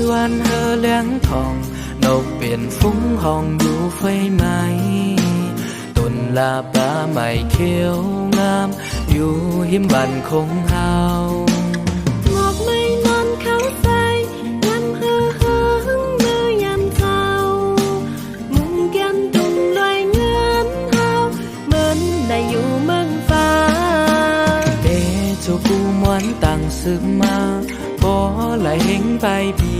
วันเฮอเลี้ยงทองนกเปลี่ยนฟุ้งห้องอยู่ไฟไหมต้นลาปลาใหม่เขียวงามอยู่หิมบันคงเฮาหมอกไม่นอนเขาใส่ยำเฮอเฮงมือยำเจ้ามุงแก้มตุ่มลอยเงินเฮาเหมือนได้อยู่เมืองฟ้าเดจูกูมวนตั้งซึมมาบ่ไหลเฮงไปพี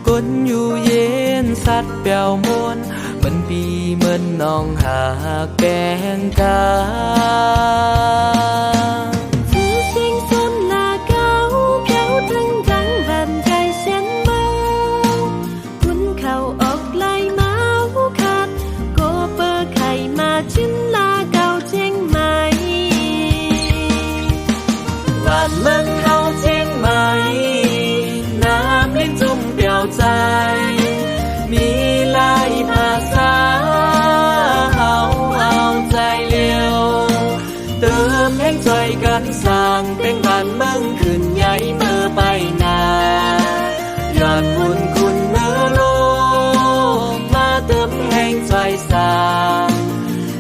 กนอยู่เย็นสัตว์เปียวมวนมันปีเหมือนน้องหาแกงกาซื้อเสียงส้นลาเก้าเพียวทั้งจังบันใจเส้นเมาคุณเข้าออกไหลเมาขาดโกเปอร์ไข่มาชิ้นลาเก้าเชียงใหม่บ้านเมืองเฮาเชียงใหม่น้ำลิ้นจุ่มเปี่ยวใจมีหลายภาษาเฮาเอาใจเลี้ยวเติมแห่งใจกันสร้างเป็นบ้านเมืองขึ้นใหญ่เมื่อไปนายอดบุญคุณเมื่อโลกมาเติมแห่งใจสร้าง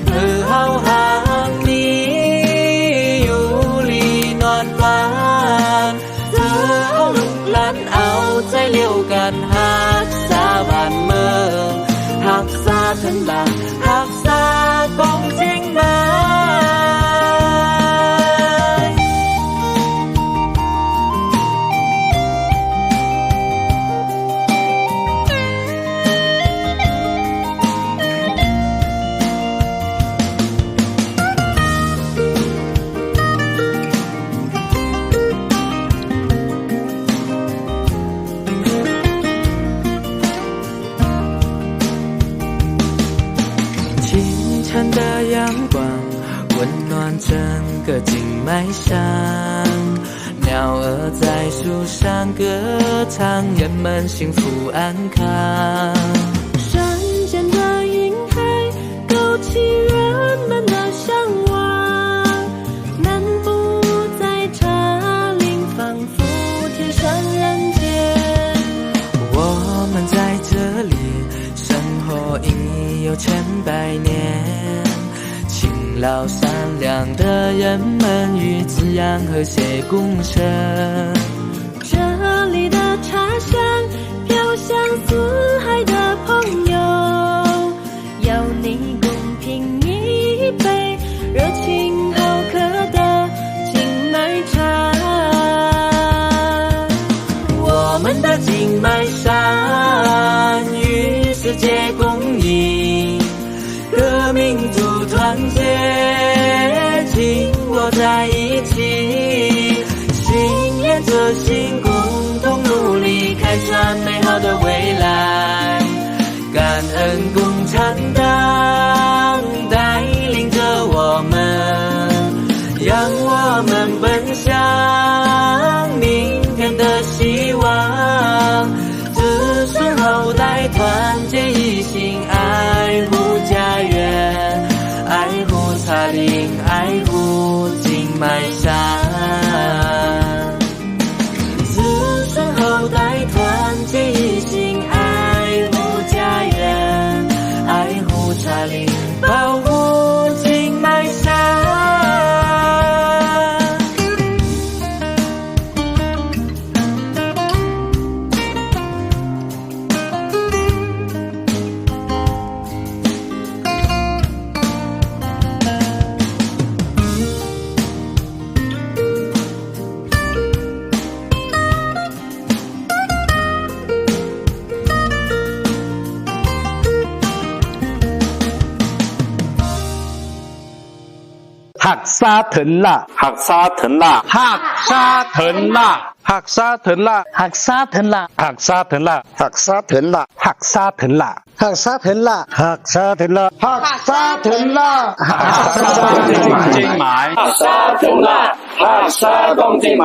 เพื่อเฮาหางนี้อยู่ลีนอนฟ้าเธอเอาลูกหลานเอาใจเลี้ยวกันหักษาบ้านเมืองหักษาทันบาหักษากองเชียงใหม่ฉัน的阳光温暖整个静脉上鸟儿在树上歌唱人们幸福安康山间的云海勾起人们的向往漫步在茶林仿佛天上人间我们在这里生活已有千百年勤劳善良的人们与自然和谐共生这里的茶香飘向四海的朋友邀你共品一杯热情好客的静脉茶我们的静脉山与世界共赢革命族团结紧握在一起心连着心共同努力开创美好的未来感恩共产党带领着我们让我们奔向明天的希望子孙后代团结一心爱护家园爱护茶林爱护静脉山子孙后代团结一心爱护家园爱护茶林保护静脉山หักซาเถินล่ะหักซาเถินล่ะหักซาเถินล่ะหักซาเถินล่ะหักซาเถินล่ะหักซาเถินล่ะหักซาเถินล่ะหักซาเถินล่ะหักซาเถินล่ะหักซาเถินล่ะหักซาเถินล่ะหักซาเถินล่ะจริงไหมหักซาเถินล่ะหักซากองจริงไหม